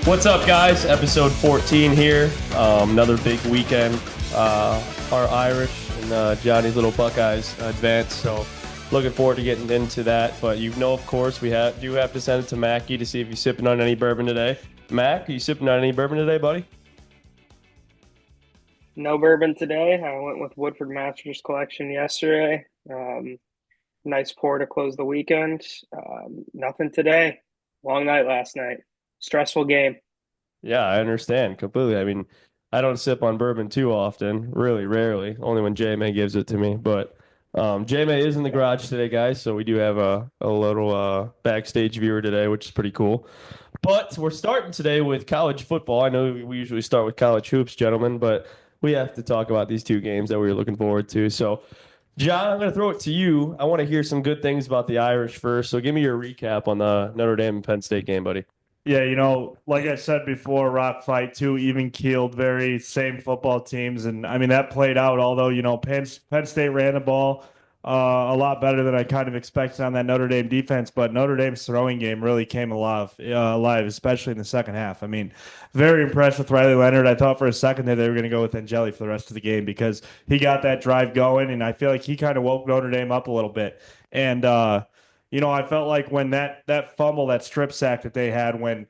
What's up, guys? Episode 14 here. Another big weekend. Our Irish and Johnny's little Buckeyes advanced, so looking forward to getting into that. But of course, we do have to send it to Mackie to see if he's sipping on any bourbon today. Mac, are you sipping on any bourbon today, buddy? No bourbon today. I went with Woodford Masters Collection yesterday. Nice pour to close the weekend. Nothing today. Long night last night. Stressful game. Yeah, I understand completely. I mean, I don't sip on bourbon too often, really rarely, only when J-May gives it to me. But J-May is in the garage today, guys, so we do have a little backstage viewer today, which is pretty cool. But we're starting today with college football. I know we usually start with college hoops, gentlemen, but we have to talk about these two games that we were looking forward to. So, John, I'm going to throw it to you. I want to hear some good things about the Irish first. So give me your recap on the Notre Dame and Penn State game, buddy. Yeah, like I said before, rock fight, two even keeled, very same football teams. And I mean, that played out, although, Penn State ran the ball a lot better than I kind of expected on that Notre Dame defense. But Notre Dame's throwing game really came alive, especially in the second half. I mean, very impressed with Riley Leonard. I thought for a second that they were going to go with Angeli for the rest of the game because he got that drive going. And I feel like he kind of woke Notre Dame up a little bit. And, I felt like when that fumble, that strip sack that they had, when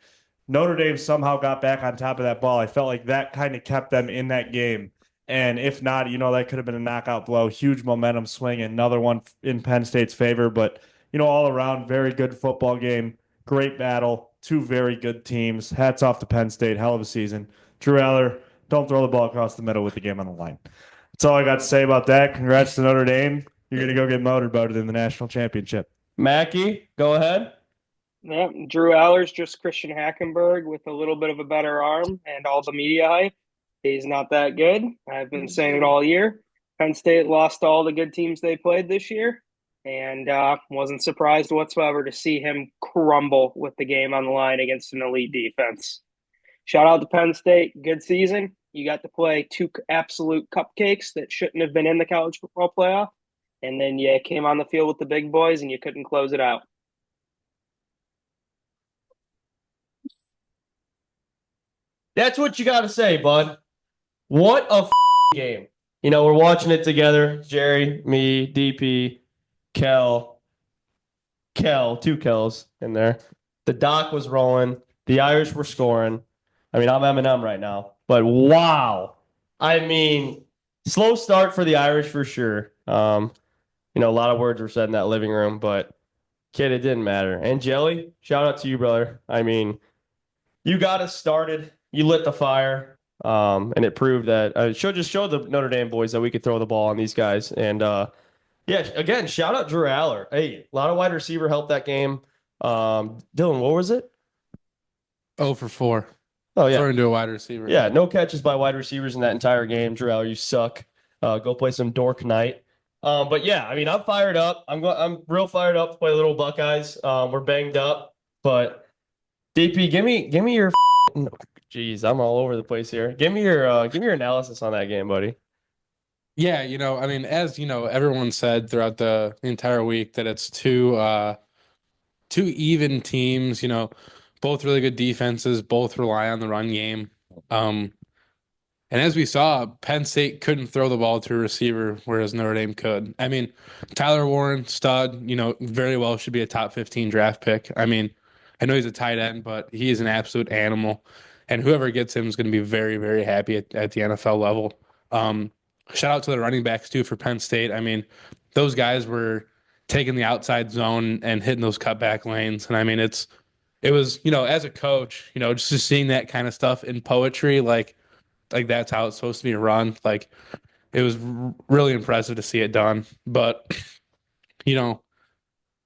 Notre Dame somehow got back on top of that ball, I felt like that kind of kept them in that game. And if not, that could have been a knockout blow. Huge momentum swing, another one in Penn State's favor. But, all around, very good football game. Great battle. Two very good teams. Hats off to Penn State. Hell of a season. Drew Aller, don't throw the ball across the middle with the game on the line. That's all I got to say about that. Congrats to Notre Dame. You're going to go get motorboated in the national championship. Mackie, go ahead. Yeah, Drew Allers just Christian Hackenberg with a little bit of a better arm and all the media hype. He's not that good. I've been saying it all year. Penn State lost all the good teams they played this year, and wasn't surprised whatsoever to see him crumble with the game on the line against an elite defense. Shout out to Penn State. Good season. You got to play two absolute cupcakes that shouldn't have been in the college football playoff. And then you came on the field with the big boys and you couldn't close it out. That's what you got to say, bud. What a game. We're watching it together. Jerry, me, DP, Kel, two Kels in there. The doc was rolling. The Irish were scoring. I mean, I'm Eminem right now. But wow. I mean, slow start for the Irish for sure. A lot of words were said in that living room, but kid, it didn't matter. And Jelly, shout out to you, brother. I mean, you got us started. You lit the fire, and it proved that just showed the Notre Dame boys that we could throw the ball on these guys. And yeah, again, shout out Drew Aller. Hey, a lot of wide receiver helped that game. Dylan, what was it? 0 for 4. Oh yeah, throwing to a wide receiver. Yeah, no catches by wide receivers in that entire game. Drew Aller, you suck. Go play some dork night. But yeah, I mean, I'm fired up. I'm real fired up to play little Buckeyes. We're banged up, but DP, give me your. Jeez, I'm all over the place here. Give me your analysis on that game, buddy. Yeah, I mean, as everyone said throughout the entire week that it's two even teams. Both really good defenses. Both rely on the run game. And as we saw, Penn State couldn't throw the ball to a receiver, whereas Notre Dame could. I mean, Tyler Warren, stud, very well should be a top 15 draft pick. I mean, I know he's a tight end, but he is an absolute animal. And whoever gets him is going to be very, very happy at the NFL level. Shout out to the running backs, too, for Penn State. I mean, those guys were taking the outside zone and hitting those cutback lanes. And I mean, it was, as a coach, just seeing that kind of stuff in poetry, like that's how it's supposed to be run. Like, it was really impressive to see it done. But,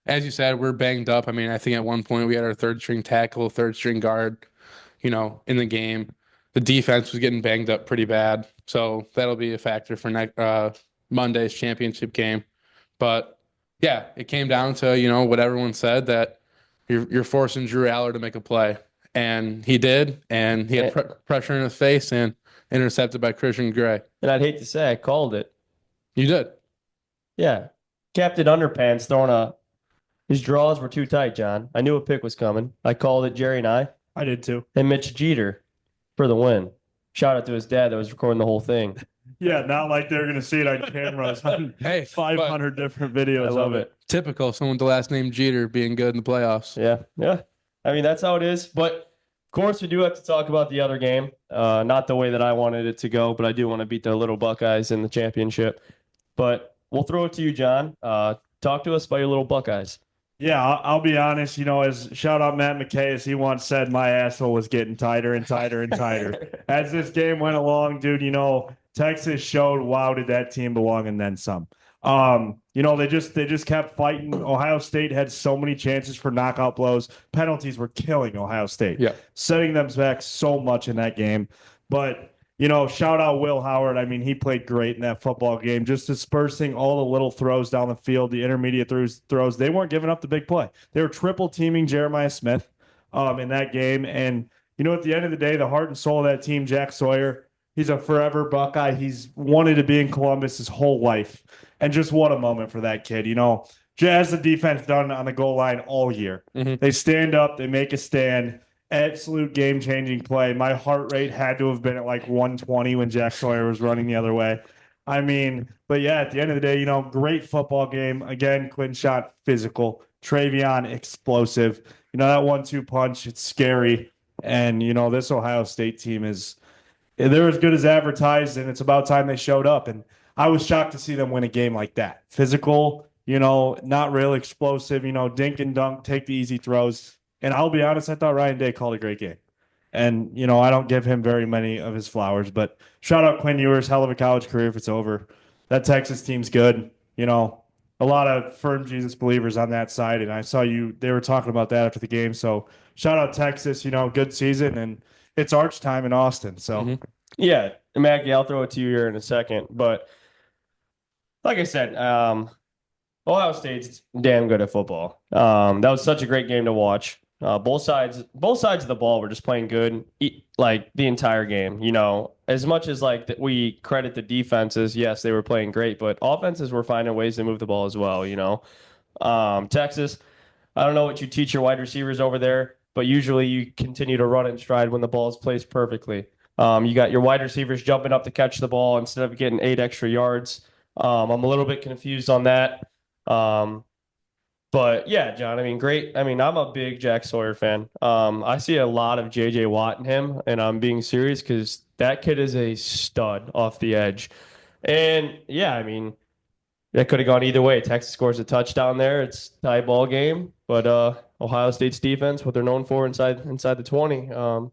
as you said, we're banged up. I mean, I think at one point we had our third string tackle, third string guard, in the game. The defense was getting banged up pretty bad. So that'll be a factor for Monday's championship game. But yeah, it came down to, what everyone said, that you're forcing Drew Aller to make a play. And he did. And he had pressure in his face and intercepted by Christian Gray. And I'd hate to say I called it. You did. Yeah. Captain Underpants his draws were too tight, John. I knew a pick was coming. I called it, Jerry and I. I did too. And Mitch Jeter for the win. Shout out to his dad that was recording the whole thing. Yeah, not like they're gonna see it on cameras on Hey, 500 different I videos love of it. typical someone with the last name Jeter being good in the playoffs. Yeah, yeah. I mean, that's how it is. But of course, we do have to talk about the other game. Not the way that I wanted it to go, but I do want to beat the little Buckeyes in the championship. But we'll throw it to you, John. Talk to us about your little Buckeyes. Yeah, I'll be honest, as shout out Matt McKay, as he once said, my asshole was getting tighter and tighter and tighter. As this game went along, dude, Texas showed wow, did that team belong and then some. They just kept fighting. Ohio State had so many chances for knockout blows. Penalties were killing Ohio State, Yeah. setting them back so much in that game. But shout out Will Howard. I mean, he played great in that football game, just dispersing all the little throws down the field, the intermediate throws. They weren't giving up the big play. They were triple teaming Jeremiah Smith in that game. And, at the end of the day, the heart and soul of that team, Jack Sawyer, he's a forever Buckeye. He's wanted to be in Columbus his whole life. And just what a moment for that kid. Has the defense done on the goal line all year. Mm-hmm. They stand up, they make a stand. Absolute game-changing play. My heart rate had to have been at like 120 when Jack Sawyer was running the other way. I mean, but yeah, at the end of the day, great football game. Again, Quinn shot physical. Travion explosive. That 1-2 punch, it's scary. And, this Ohio State team they're as good as advertised, and it's about time they showed up. And I was shocked to see them win a game like that. Physical, not real explosive, dink and dunk, take the easy throws. And I'll be honest, I thought Ryan Day called a great game. And, I don't give him very many of his flowers, but shout out Quinn Ewers, hell of a college career if it's over. That Texas team's good. A lot of firm Jesus believers on that side. And I saw they were talking about that after the game. So shout out Texas, good season. And it's Arch time in Austin. So, Yeah, Mackie, I'll throw it to you here in a second. But like I said, Ohio State's damn good at football. That was such a great game to watch. Both sides of the ball were just playing good, like the entire game. As much as like we credit the defenses, yes, they were playing great, but offenses were finding ways to move the ball as well. Texas, I don't know what you teach your wide receivers over there, but usually you continue to run in stride when the ball is placed perfectly. You got your wide receivers jumping up to catch the ball instead of getting 8 extra yards. I'm a little bit confused on that. But yeah, John, I mean, great. I mean, I'm a big Jack Sawyer fan. I see a lot of JJ Watt in him, and I'm being serious because that kid is a stud off the edge. And yeah, I mean, that could have gone either way. Texas scores a touchdown there. It's tie ball game, but Ohio State's defense, what they're known for inside the 20,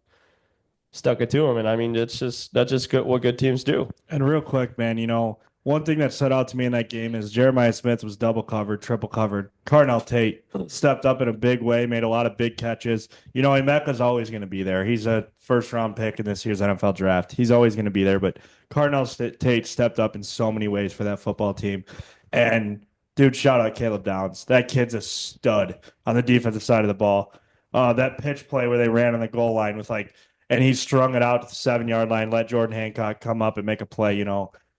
stuck it to them. And I mean, that's just good, what good teams do. And real quick, man, one thing that stood out to me in that game is Jeremiah Smith was double covered, triple covered. Carnell Tate stepped up in a big way, made a lot of big catches. Emeka's always going to be there. He's a first-round pick in this year's NFL draft. He's always going to be there. But Carnell Tate stepped up in so many ways for that football team. And, dude, shout out Caleb Downs. That kid's a stud on the defensive side of the ball. That pitch play where they ran on the goal line and he strung it out to the 7-yard line, let Jordan Hancock come up and make a play,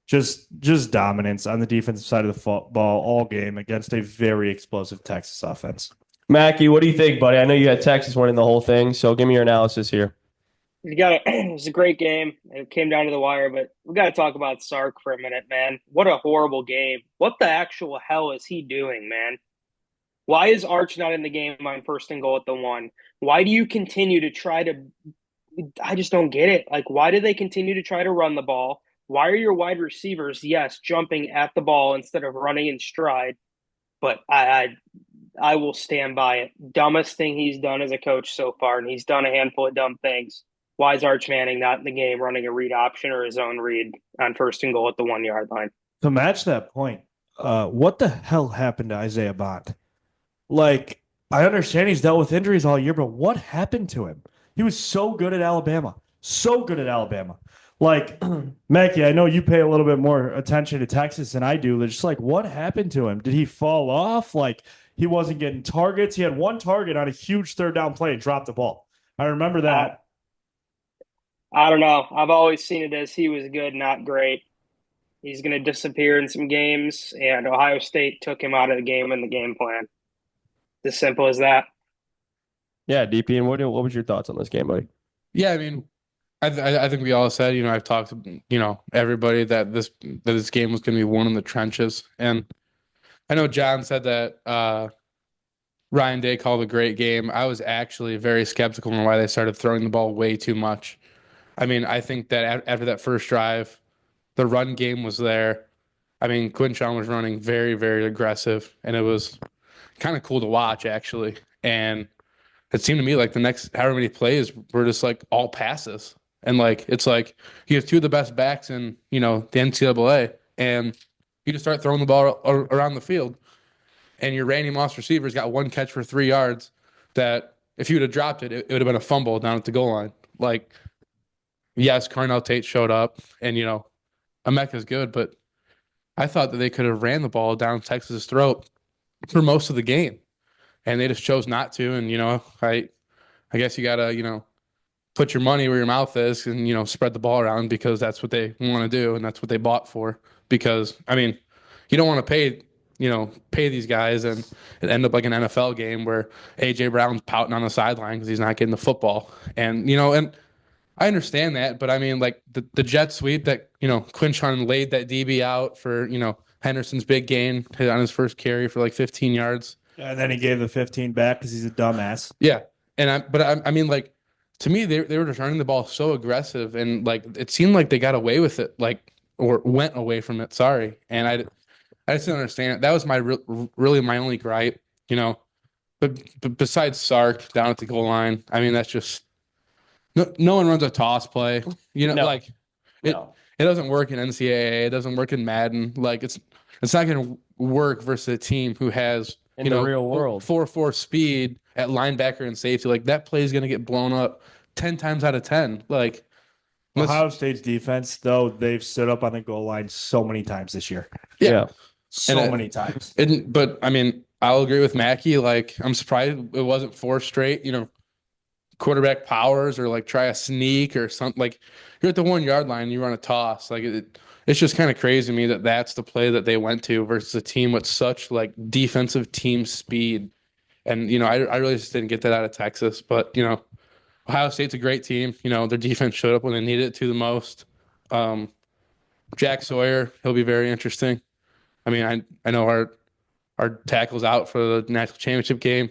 just dominance on the defensive side of the football all game against a very explosive Texas offense. Mackie, what do you think, buddy? I know you had Texas winning the whole thing, so give me your analysis here. It was a great game. It came down to the wire, but we got to talk about Sark for a minute, man. What a horrible game. What the actual hell is he doing, man? Why is Arch not in the game on first and goal at the 1? Why do you continue to try to – I just don't get it. Like, why do they continue to try to run the ball? Why are your wide receivers, yes, jumping at the ball instead of running in stride? But I will stand by it. Dumbest thing he's done as a coach so far, and he's done a handful of dumb things. Why is Arch Manning not in the game running a read option or his own read on first and goal at the 1-yard line? To match that point, what the hell happened to Isaiah Bond? Like, I understand he's dealt with injuries all year, but what happened to him? He was so good at Alabama. So good at Alabama. Like, Mackie, I know you pay a little bit more attention to Texas than I do. Just like, what happened to him? Did he fall off? Like, he wasn't getting targets. He had one target on a huge third down play and dropped the ball. I remember that. I don't know. I've always seen it as he was good, not great. He's going to disappear in some games, and Ohio State took him out of the game in the game plan. As simple as that. Yeah, DP, and what was your thoughts on this game, buddy? Yeah, I mean, I think we all said, I've talked to, everybody that this game was going to be won in the trenches. And I know John said that Ryan Day called a great game. I was actually very skeptical on why they started throwing the ball way too much. I mean, I think that after that first drive, the run game was there. I mean, Quinshawn was running very, very aggressive, and it was kind of cool to watch, actually. And it seemed to me like the next however many plays were just like all passes. And like it's like you have two of the best backs in, the NCAA, and you just start throwing the ball around the field. And your Randy Moss receiver's got one catch for 3 yards that if you would have dropped it, it would have been a fumble down at the goal line. Like, yes, Carnell Tate showed up, and Emeka's good, but I thought that they could have ran the ball down Texas's throat for most of the game, and they just chose not to. And I guess you gotta put your money where your mouth is, and spread the ball around because that's what they want to do, and that's what they bought for. Because I mean, you don't want to pay these guys and it end up like an NFL game where AJ Brown's pouting on the sideline because he's not getting the football, and I understand that, but I mean, like the jet sweep that Quinchon laid that DB out for Henderson's big gain hit on his first carry for like 15 yards. And then he gave the 15 back because he's a dumbass. Yeah, I mean, like to me, they were returning the ball so aggressive, and like it seemed like they got away with it, like or went away from it. Sorry, and I just didn't understand it. That was really my only gripe, But besides Sark down at the goal line, I mean, that's just. No one runs a toss play. No. Like it No. it doesn't work in NCAA. It doesn't work in Madden. Like it's not going to work versus a team who has In the real world. 4.4 speed at linebacker and safety. Like that play is going to get blown up 10 times out of 10. Like Ohio State's defense, though, they've stood up on the goal line so many times this year. yeah. So many times. But I mean, I'll agree with Mackey. Like I'm surprised it wasn't 4 straight. Quarterback powers or like try a sneak or something. Like you're at the 1 yard line, you run a toss. Like it's just kind of crazy to me that that's the play that they went to versus a team with such like defensive team speed. And I really just didn't get that out of Texas. But Ohio State's a great team. Their defense showed up when they needed it to the most. Jack Sawyer, he'll be very interesting. I mean, I know our tackle's out for the national championship game.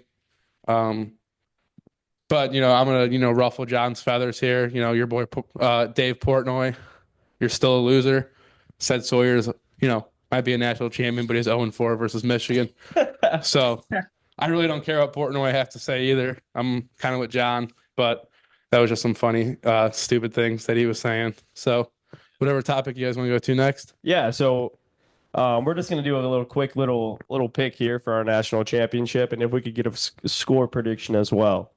But I'm gonna ruffle John's feathers here. Your boy Dave Portnoy, you're still a loser. Said Sawyer's might be a national champion, but he's 0-4 versus Michigan. So I really don't care what Portnoy have to say either. I'm kind of with John, but that was just some funny stupid things that he was saying. So whatever topic you guys want to go to next. Yeah, so we're just going to do a little pick here for our national championship, and if we could get a score prediction as well.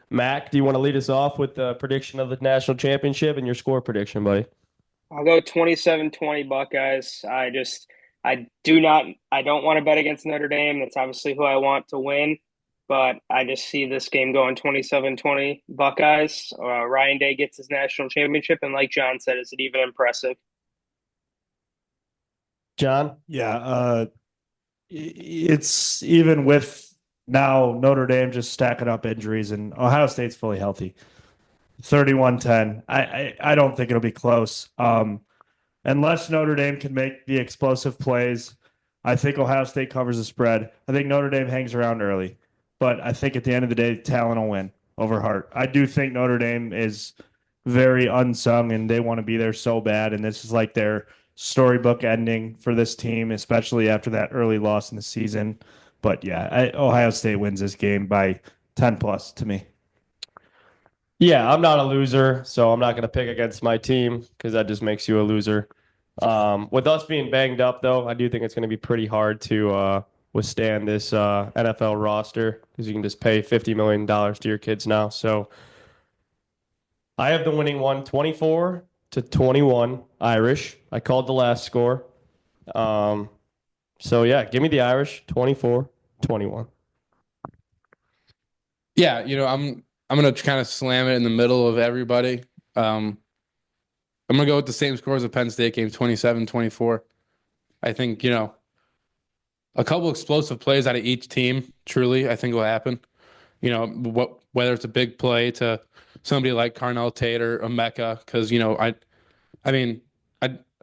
Mac, do you want to lead us off with the prediction of the national championship and your score prediction, buddy? I'll go 27-20 Buckeyes. I don't want to bet against Notre Dame. That's obviously who I want to win, but I just see this game going 27-20 Buckeyes. Ryan Day gets his national championship, and like John said, is it even impressive? John? Yeah, it's even with now Notre Dame just stacking up injuries and Ohio State's fully healthy. 31-10. I don't think it'll be close. Unless Notre Dame can make the explosive plays, I think Ohio State covers the spread. I think Notre Dame hangs around early. But I think at the end of the day, talent will win over heart. I do think Notre Dame is very unsung and they want to be there so bad. And this is like their storybook ending for this team, especially after that early loss in the season. But yeah, Ohio State wins this game by 10 plus to me. Yeah, I'm not a loser, so I'm not going to pick against my team because that just makes you a loser. With us being banged up, though, I do think it's going to be pretty hard to withstand this NFL roster because you can just pay $50 million to your kids now. So I have the winning one, 24-21 Irish. I called the last score. So yeah, give me the Irish, 24-21. Yeah, I'm gonna kind of slam it in the middle of everybody. I'm gonna go with the same score as the Penn State game, 27-24. I think, a couple explosive plays out of each team, truly, I think will happen. whether it's a big play to somebody like Carnell Tate or Emeka, because I mean,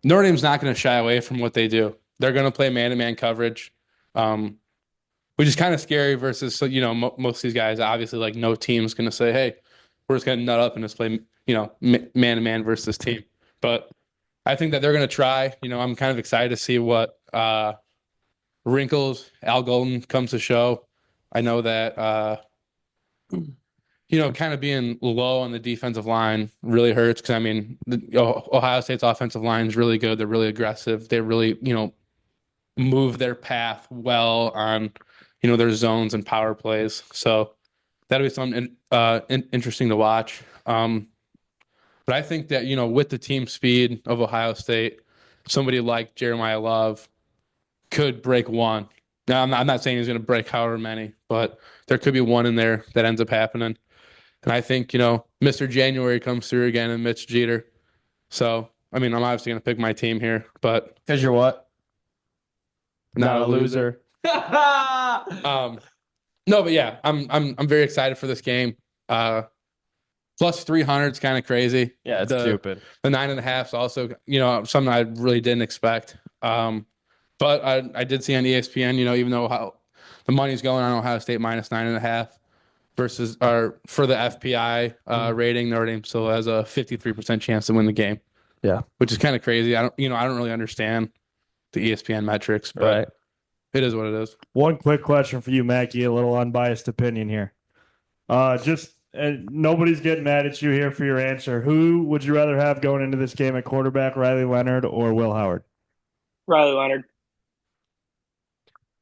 Notre Dame's not going to shy away from what they do. They're going to play man-to-man coverage, which is kind of scary versus, most of these guys, obviously, like no team's going to say, hey, we're just going to nut up and just play, man-to-man versus this team. But I think that they're going to try. I'm kind of excited to see what wrinkles Al Golden comes to show. I know that, kind of being low on the defensive line really hurts because, Ohio State's offensive line is really good. They're really aggressive. They really, move their path well on, their zones and power plays. So that'll be something interesting to watch. But I think that, with the team speed of Ohio State, somebody like Jeremiah Love could break one. Now, I'm not saying he's going to break however many, but there could be one in there that ends up happening. And I think, Mr. January comes through again and Mitch Jeter. So, I'm obviously going to pick my team here, but Because you're what? not a loser. No, but yeah, I'm very excited for this game. Plus 300 is kind of crazy. Yeah, it's stupid. The 9.5 is also, something I really didn't expect. But I did see on ESPN, even though the money's going on Ohio State minus 9.5 versus for the FPI rating, Notre Dame still has a 53% chance to win the game. Yeah, which is kind of crazy. I don't really understand the ESPN metrics, but right. It is what it is. One quick question for you, Mackie, a little unbiased opinion here. Nobody's getting mad at you here for your answer. Who would you rather have going into this game at quarterback, Riley Leonard or Will Howard? Riley Leonard.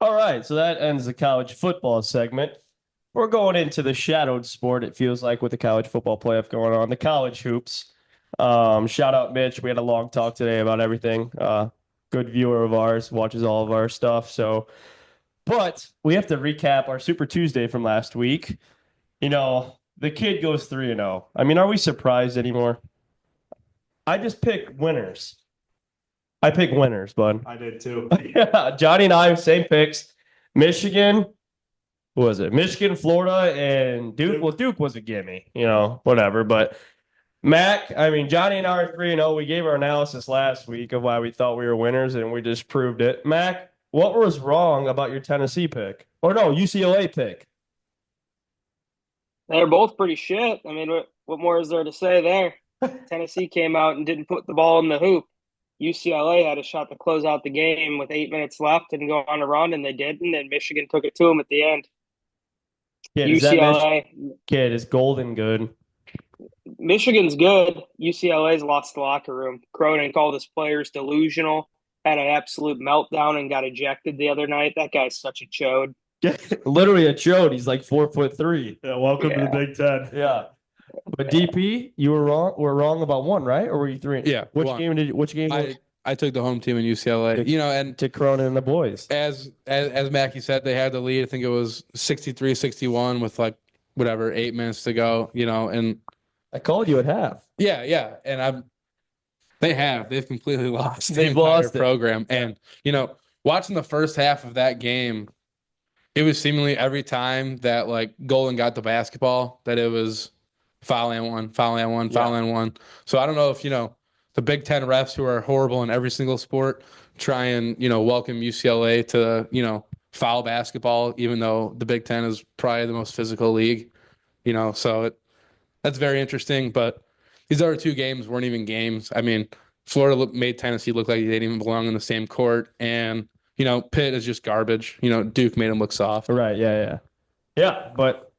All right, so that ends the college football segment. We're going into the shadowed sport, it feels like, with the college football playoff going on, the college hoops. Shout out Mitch. We had a long talk today about everything. Good viewer of ours, watches all of our stuff. But we have to recap our Super Tuesday from last week. The kid goes 3-0. Are we surprised anymore? I just pick winners. I pick winners, bud. I did too. Yeah, Johnny and I, same picks. Michigan, who was it? Michigan, Florida, and Duke. Well, Duke was a gimme, whatever. But Mac, Johnny and I are 3-0. We gave our analysis last week of why we thought we were winners, and we just proved it. Mac, what was wrong about your Tennessee pick? Or no, UCLA pick? They're both pretty shit. What more is there to say there? Tennessee came out and didn't put the ball in the hoop. UCLA had a shot to close out the game with 8 minutes left and go on a run, and they didn't, and Michigan took it to them at the end. UCLA. Kid, is Golden good? Michigan's good. UCLA's lost the locker room. Cronin called his players delusional, had an absolute meltdown, and got ejected the other night. That guy's such a chode. Literally a chode. He's like 4'3". Yeah, welcome to the Big Ten. Yeah. But DP, you were wrong. We're wrong about one, right? Or were you 3? Yeah. Which game? I took the home team in UCLA. And to Cronin and the boys. As Mackie said, they had the lead. I think it was 63-61 with 8 minutes to go. And I called you at half. Yeah, and they've completely lost. They've lost the program. And watching the first half of that game, it was seemingly every time that Golden got the basketball that it was foul and one. So I don't know if the Big Ten refs, who are horrible in every single sport, try and welcome UCLA to foul basketball, even though the Big Ten is probably the most physical league. So that's very interesting. But these other two games weren't even games. Florida made Tennessee look like they didn't even belong in the same court, and Pitt is just garbage. Duke made them look soft. Right. Yeah. But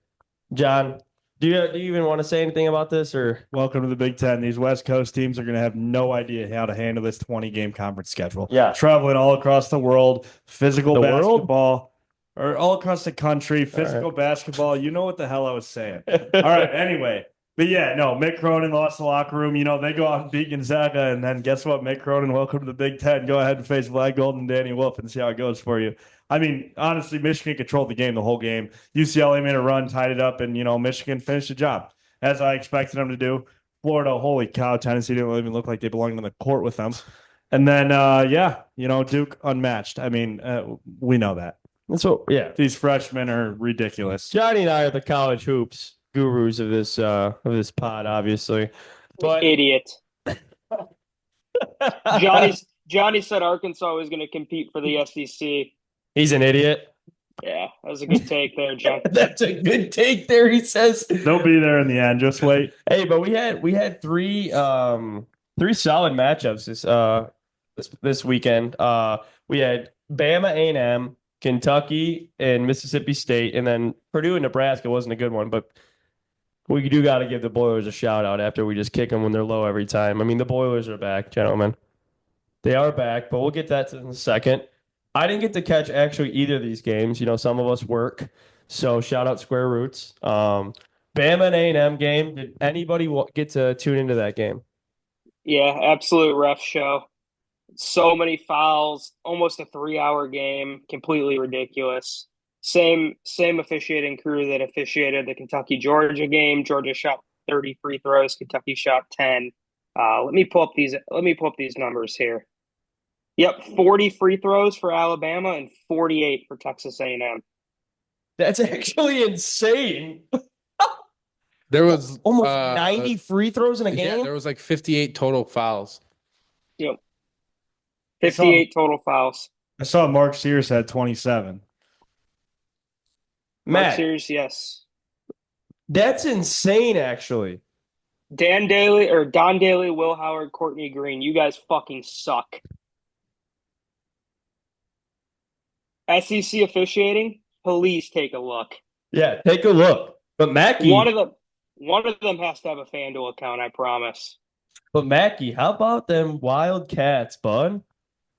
John, do you even want to say anything about this, or? Welcome to the Big Ten. These West Coast teams are going to have no idea how to handle this 20-game conference schedule. Yeah. Traveling all across the world, physical basketball, or all across the country, physical basketball. You know what the hell I was saying. All right. Anyway. But yeah, no, Mick Cronin lost the locker room. They go out and beat Gonzaga, and then guess what? Mick Cronin, welcome to the Big Ten. Go ahead and face Vlad Golden and Danny Wolf and see how it goes for you. Honestly, Michigan controlled the game the whole game. UCLA made a run, tied it up, and, Michigan finished the job, as I expected them to do. Florida, holy cow, Tennessee didn't even look like they belonged on the court with them. And then, Duke unmatched. We know that. That's what. Yeah, These freshmen are ridiculous. Johnny and I are the college hoops gurus of this pod, obviously. But Idiot. Johnny said Arkansas was going to compete for the SEC. he's an idiot. Yeah, that was a good take there, John. That's a good take there, he says. They'll be there in the end. Just wait. Hey, but we had three solid matchups this weekend. We had Bama A&M, Kentucky, and Mississippi State, and then Purdue and Nebraska wasn't a good one, but we do got to give the Boilers a shout out after we just kick them when they're low every time. I mean, the Boilers are back, gentlemen. They are back, but we'll get that in a second. I didn't get to catch actually either of these games. You know, some of us work, so shout out Square Roots. Bama and A&M game. Did anybody get to tune into that game? Yeah, absolute ref show. So many fouls, almost a 3-hour game, completely ridiculous. Same officiating crew that officiated the Kentucky Georgia game. Georgia shot 30 free throws, Kentucky shot 10. Let me pull up these numbers here. Yep, 40 free throws for Alabama and 48 for Texas A&M. That's actually insane. There was Almost 90 free throws in a yeah, game. there was like 58 total fouls. Yep. 58 total fouls. I saw Mark Sears had 27. Mark Matt, Sears, yes. that's insane, actually. Don Daly, Will Howard, Courtney Green. You guys fucking suck. SEC officiating, please take a look. Yeah, take a look. But Mackey, One of them has to have a FanDuel account, I promise. how about them Wildcats, bud?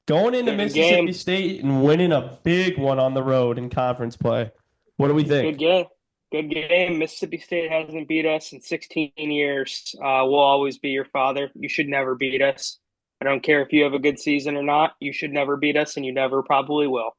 Going into Good Mississippi game. State and winning a big one on the road in conference play. What do we think? Good game. Good game. Mississippi State hasn't beat us in 16 years. We'll always be your father. You should never beat us. I don't care if you have a good season or not. You should never beat us, and you never probably will.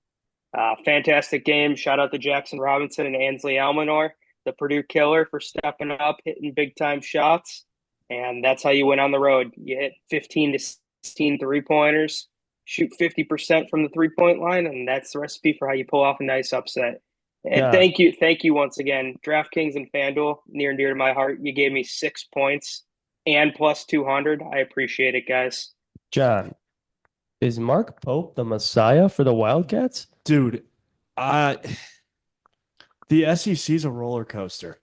Fantastic game. Shout out to Jackson Robinson and Ansley Almanor, the Purdue killer, for stepping up, hitting big time shots. And that's how you win on the road. You hit 15 to 16 3-pointers, shoot 50% from the 3-point line, and that's the recipe for how you pull off a nice upset. And Yeah. thank you once again. DraftKings and FanDuel, near and dear to my heart. You gave me 6 points and plus 200. I appreciate it, guys. John, is Mark Pope the Messiah for the Wildcats? Dude, the SEC is a roller coaster.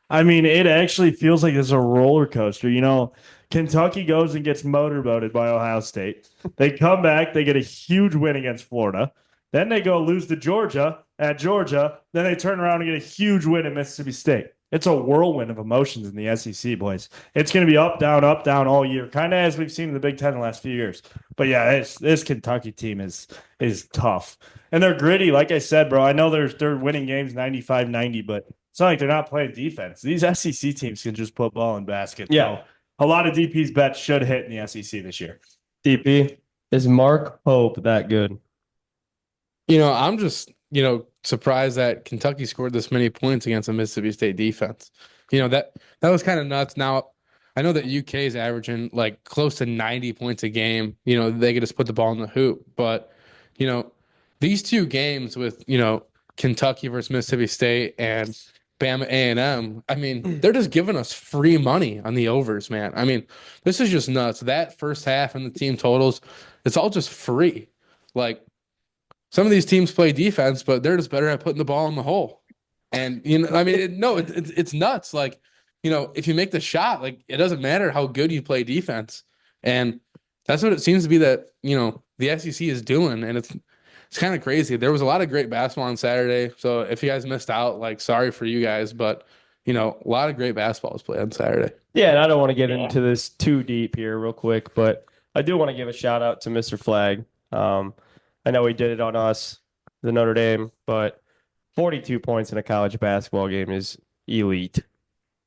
I mean, it actually feels like it's a roller coaster. You know, Kentucky goes and gets motorboated by Ohio State. They come back, they get a huge win against Florida. Then they go lose to Georgia at Georgia. Then they turn around and get a huge win at Mississippi State. It's a whirlwind of emotions in the SEC, boys. It's going to be up, down all year, kind of as we've seen in the Big Ten the last few years. But yeah, this Kentucky team is tough. And they're gritty, like I said, bro. I know they're winning games 95-90, but it's not like they're not playing defense. These SEC teams can just put ball in basket. Yeah. So a lot of DP's bets should hit in the SEC this year. DP, is Mark Pope that good? I'm just, surprised that Kentucky scored this many points against a Mississippi State defense. That was kind of nuts. Now, I know that UK is averaging like close to 90 points a game. They could just put the ball in the hoop. But, these two games with, Kentucky versus Mississippi State and Bama A&M, I mean, they're just giving us free money on the overs, man. I mean, this is just nuts. That first half and the team totals, it's all just free. Like, some of these teams play defense, but they're just better at putting the ball in the hole. And, it's nuts. Like, if you make the shot, like, it doesn't matter how good you play defense. And that's what it seems to be that, the SEC is doing. And it's kind of crazy. There was a lot of great basketball on Saturday. So if you guys missed out, like, sorry for you guys, but, a lot of great basketball was played on Saturday. Yeah, and I don't want to get into this too deep here real quick, but I do want to give a shout out to Mr. Flag. I know he did it on us, the Notre Dame, but 42 points in a college basketball game is elite.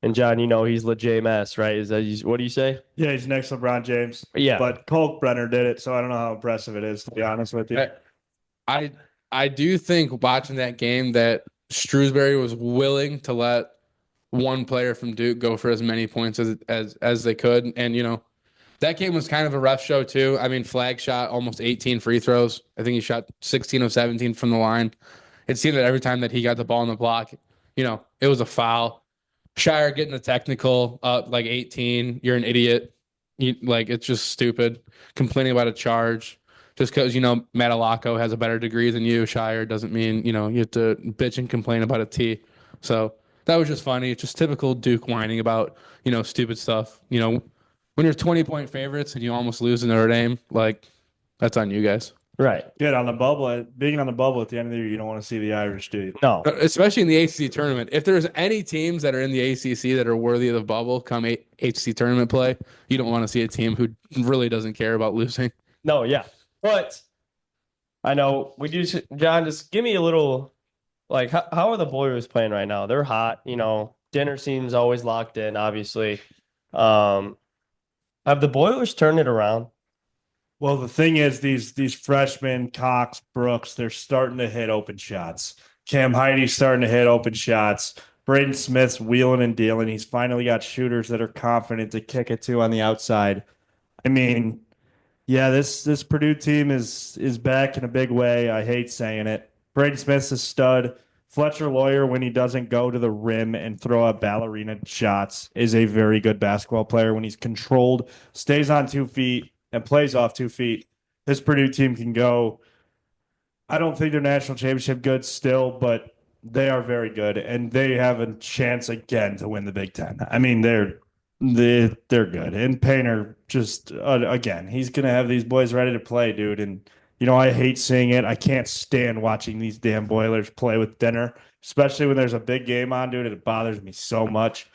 And John, he's legit mess, right? What do you say? Yeah, he's next to LeBron James. Yeah. But Kalkbrenner did it, so I don't know how impressive it is, to be honest with you. I do think watching that game that Shrewsbury was willing to let one player from Duke go for as many points as they could. And, that game was kind of a rough show, too. I mean, Flag shot almost 18 free throws. I think he shot 16 of 17 from the line. it seemed that every time that he got the ball in the block, it was a foul. Shire getting the technical, like 18, you're an idiot. It's just stupid. Complaining about a charge just because, Matalaco has a better degree than you. Shire doesn't mean, you have to bitch and complain about a T. So that was just funny. It's just typical Duke whining about, stupid stuff. When you're 20-point favorites and you almost lose to Notre Dame, that's on you guys. Right. Good on the bubble. Being on the bubble at the end of the year, you don't want to see the Irish, do you? No. Especially in the ACC tournament. If there's any teams that are in the ACC that are worthy of the bubble come ACC tournament play, you don't want to see a team who really doesn't care about losing. No, yeah. But I know we do. John, just give me a little, how are the Boilers playing right now? They're hot. Dinner seems always locked in, obviously. Have the Boilers turned it around? Well, the thing is, these freshmen, Cox, Brooks, they're starting to hit open shots. Cam Heidi's starting to hit open shots. Braden Smith's wheeling and dealing. He's finally got shooters that are confident to kick it to on the outside. I mean, yeah, this Purdue team is back in a big way. I hate saying it. Braden Smith's a stud. Fletcher Lawyer, when he doesn't go to the rim and throw up ballerina shots, is a very good basketball player. When he's controlled, stays on 2 feet, and plays off 2 feet, this Purdue team can go. I don't think they're national championship good still, but they are very good, and they have a chance again to win the Big Ten. I mean, they're good. And Painter just again, he's gonna have these boys ready to play, dude. And I hate seeing it. I can't stand watching these damn Boilers play with Dinner, especially when there's a big game on, dude. It bothers me so much.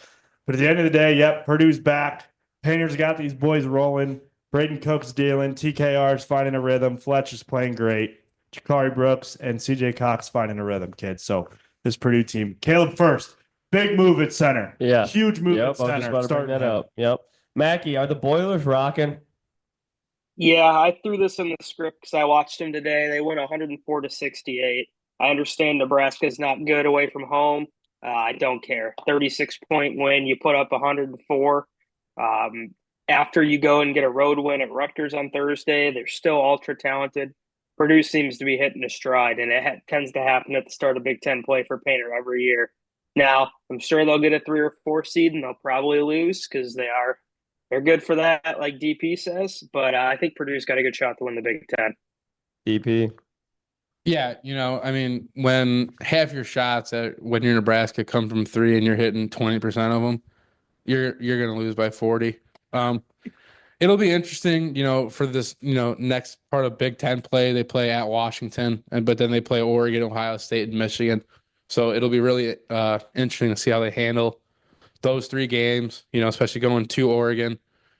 But at the end of the day, yep, Purdue's back. Painter's got these boys rolling. Braden Cook's dealing. TKR's finding a rhythm. Fletcher's playing great. Jakari Brooks and CJ Cox finding a rhythm, kids. So this Purdue team, Caleb First, big move at center. Yeah. Huge move Yep, at center. I was just about to bring that up. Yep. Mackie, are the Boilers rocking? Yeah, I threw this in the script because I watched them today. They went 104-68. I understand Nebraska's not good away from home. I don't care. 36-point win. You put up 104. After you go and get a road win at Rutgers on Thursday, they're still ultra talented. Purdue seems to be hitting a stride, and it tends to happen at the start of Big Ten play for Painter every year. Now, I'm sure they'll get a 3 or 4 seed, and they'll probably lose because they're good for that, like DP says. But I think Purdue's got a good shot to win the Big Ten. DP. Yeah, I mean, when half your shots when you're Nebraska come from 3 and you're hitting 20% of them, you're going to lose by 40. It'll be interesting, for this, next part of Big Ten play. They play at Washington, but then they play Oregon, Ohio State, and Michigan. So it'll be really interesting to see how they handle those 3 games, especially going to Oregon.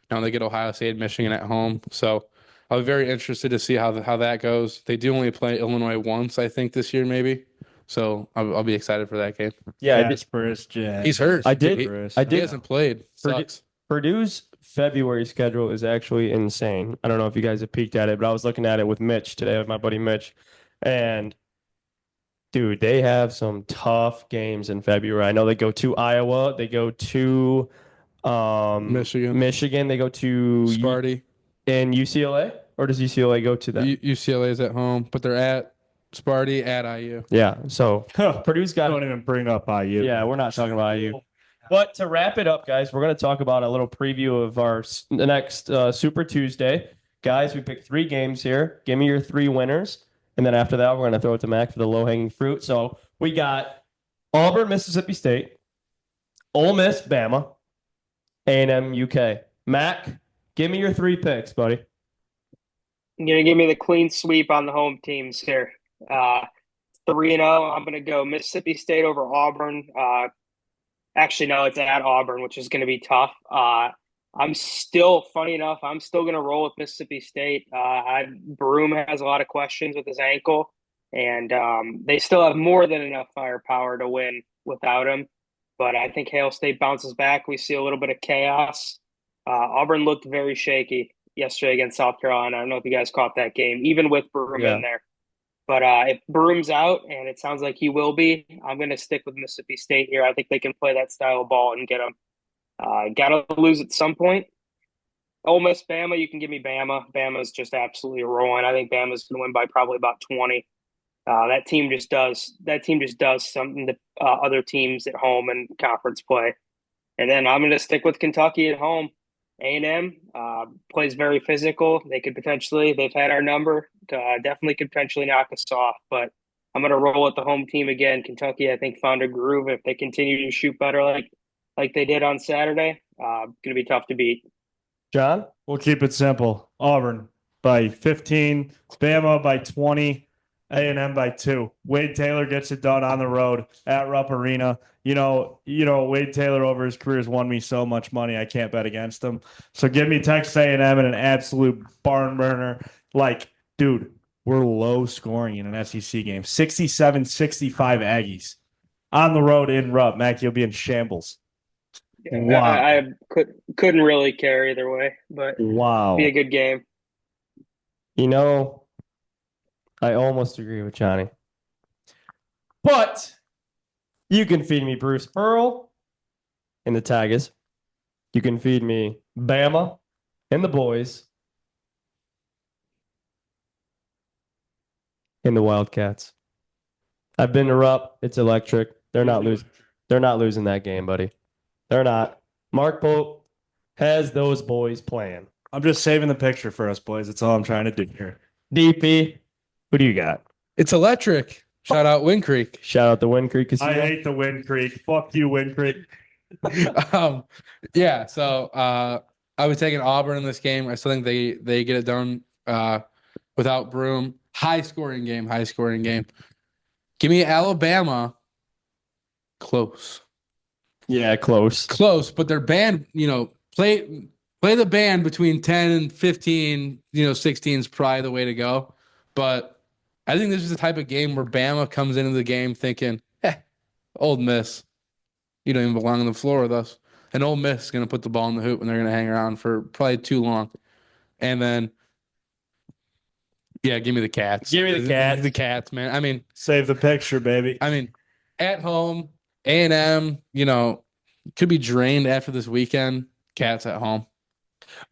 Now they get Ohio State and Michigan at home. So I'll be very interested to see how that goes. They do only play Illinois once, I think, this year, maybe. So I'll be excited for that game. Yeah, he's hurt. I did. He hasn't played. Sucks. Purdue's February schedule is actually insane. I don't know if you guys have peeked at it, but I was looking at it with Mitch today, with my buddy Mitch. And, dude, they have some tough games in February. I know they go to Iowa. They go to Michigan. They go to Sparty. And UCLA? Or does UCLA go to them? UCLA is at home, but they're at Sparty, at IU. Yeah, so Purdue's got... Don't even bring up IU. Yeah, we're not talking about IU. But to wrap it up, guys, we're going to talk about a little preview of the next Super Tuesday. Guys, we picked 3 games here. Give me your 3 winners. And then after that, we're going to throw it to Mac for the low-hanging fruit. So we got Auburn, Mississippi State, Ole Miss, Bama, A&M, UK. Mac, give me your 3 picks, buddy. You're going to give me the clean sweep on the home teams here. 3-0, I'm going to go Mississippi State over Auburn. Actually, no, it's at Auburn, which is going to be tough. Funny enough, I'm still going to roll with Mississippi State. Broom has a lot of questions with his ankle, and they still have more than enough firepower to win without him. But I think Hail State bounces back. We see a little bit of chaos. Auburn looked very shaky yesterday against South Carolina. I don't know if you guys caught that game, even with Broom in there. But if Broom's out, and it sounds like he will be, I'm going to stick with Mississippi State here. I think they can play that style of ball and get them. Got to lose at some point. Ole Miss, Bama, you can give me Bama. Bama's just absolutely rolling. I think Bama's going to win by probably about 20. That team just does something to other teams at home and conference play. And then I'm going to stick with Kentucky at home. A&M plays very physical. They've had our number. Definitely could potentially knock us off. But I'm going to roll with the home team again. Kentucky, I think, found a groove. If they continue to shoot better like they did on Saturday, going to be tough to beat. John? We'll keep it simple. Auburn by 15, Bama by 20, A&M by 2. Wade Taylor gets it done on the road at Rupp Arena. Wade Taylor over his career has won me so much money I can't bet against him. So give me Texas A&M in an absolute barn burner. Like, dude, we're low scoring in an SEC game. 67-65 Aggies. On the road in Rupp. Mac, you'll be in shambles. Wow. I couldn't really care either way, but Wow. be a good game. I almost agree with Johnny. But you can feed me Bruce Pearl in the Tigers. You can feed me Bama and the boys in the Wildcats. I've been to Rupp. It's electric. They're not losing. They're not losing that game, buddy. They're not. Mark Pope has those boys playing. I'm just saving the picture for us, boys. That's all I'm trying to do here. DP, who do you got? It's electric. Shout out Wind Creek. Shout out the Wind Creek Casino. I hate the Wind Creek. Fuck you, Wind Creek. Yeah, so I was taking Auburn in this game. I still think they get it done without Broom. High scoring game. Give me Alabama. Close. Yeah, close. But their band, play the band between 10 and 15, 16 is probably the way to go. But I think this is the type of game where Bama comes into the game thinking, Old Miss, you don't even belong on the floor with us. And Old Miss is going to put the ball in the hoop and they're going to hang around for probably too long. And then, yeah, give me the Cats. Give me the Cats. The Cats, man. I mean, Save the picture, baby. I mean, at home, A&M, could be drained after this weekend. Cats at home.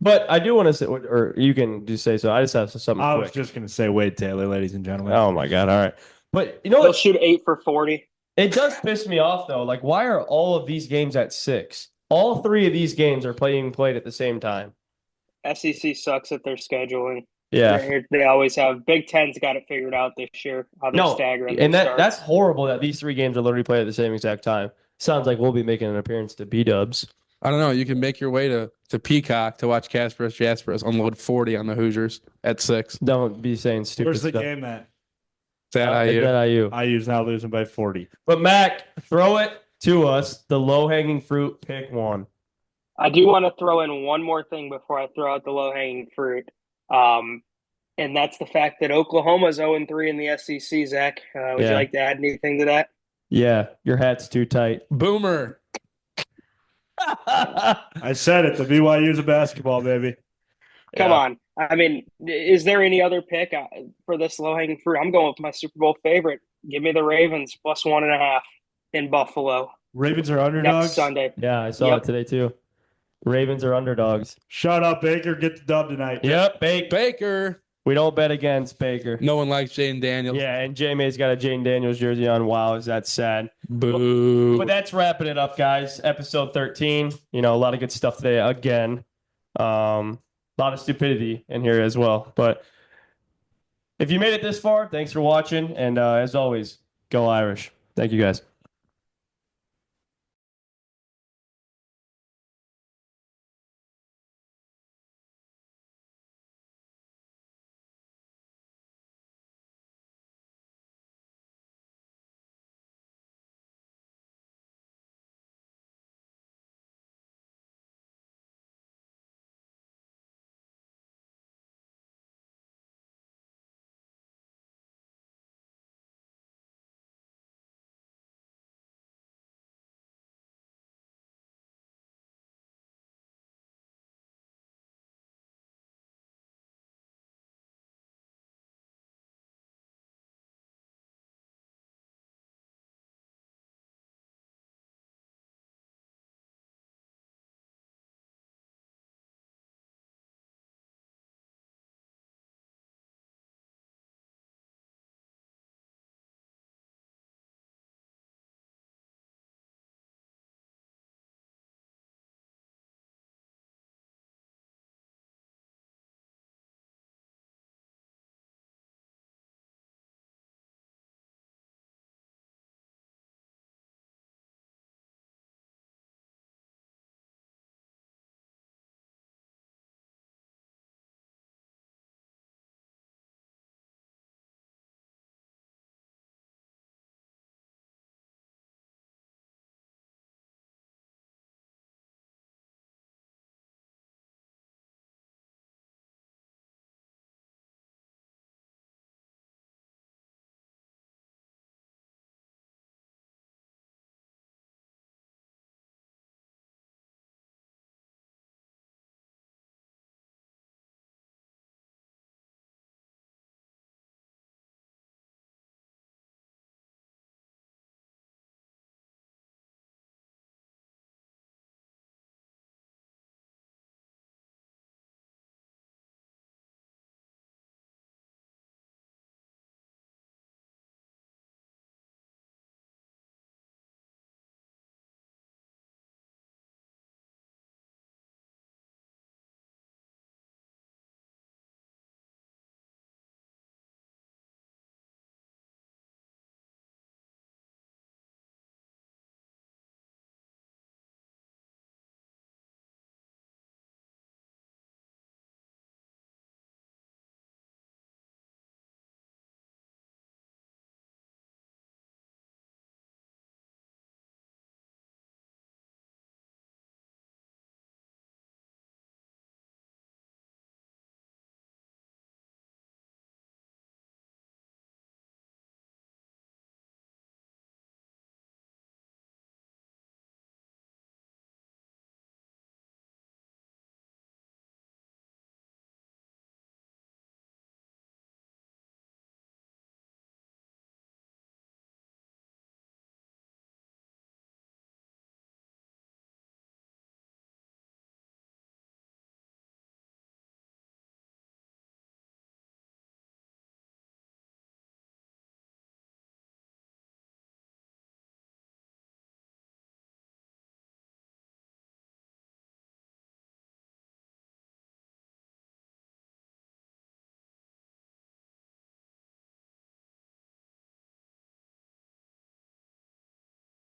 But I do want to say, or you can just say so. I just have something I quick. was just going to say Wade Taylor, ladies and gentlemen. Oh, my God. All right. But you know They'll what? shoot 8 for 40. It does piss me off, though. Like, why are all of these games at 6? All 3 of these games are being played at the same time. SEC sucks at their scheduling. Yeah. They always have. Big Ten's got it figured out this year, how they're staggering. And their that's starts. horrible that these 3 games are literally played at the same exact time. Sounds like we'll be making an appearance to B-dubs. I don't know. You can make your way to Peacock to watch Casper's Jaspers unload 40 on the Hoosiers at 6. Don't be saying stupid Where's the stuff. game at? It's at IU. It's at IU. IU's now losing by 40. But Mac, throw it to us. The low-hanging fruit, pick one. I do want to throw in one more thing before I throw out the low-hanging fruit. And that's the fact that Oklahoma's 0-3 in the SEC, Zach. Would you like to add anything to that? Yeah, your hat's too tight. Boomer. I said it. The BYU's a basketball, baby. Come on. I mean, is there any other pick for this low-hanging fruit? I'm going with my Super Bowl favorite. Give me the Ravens plus 1.5 in Buffalo. Ravens are underdogs? Next Sunday. Yeah, I saw it today, too. Ravens are underdogs. Shut up, Baker. Get the dub tonight. Yep, Baker. We don't bet against Baker. No one likes Jaden Daniels. Yeah, and J-May's got a Jaden Daniels jersey on. Wow, is that sad. Boo. But that's wrapping it up, guys. Episode 13. A lot of good stuff today again. A lot of stupidity in here as well. But if you made it this far, thanks for watching. And as always, go Irish. Thank you, guys.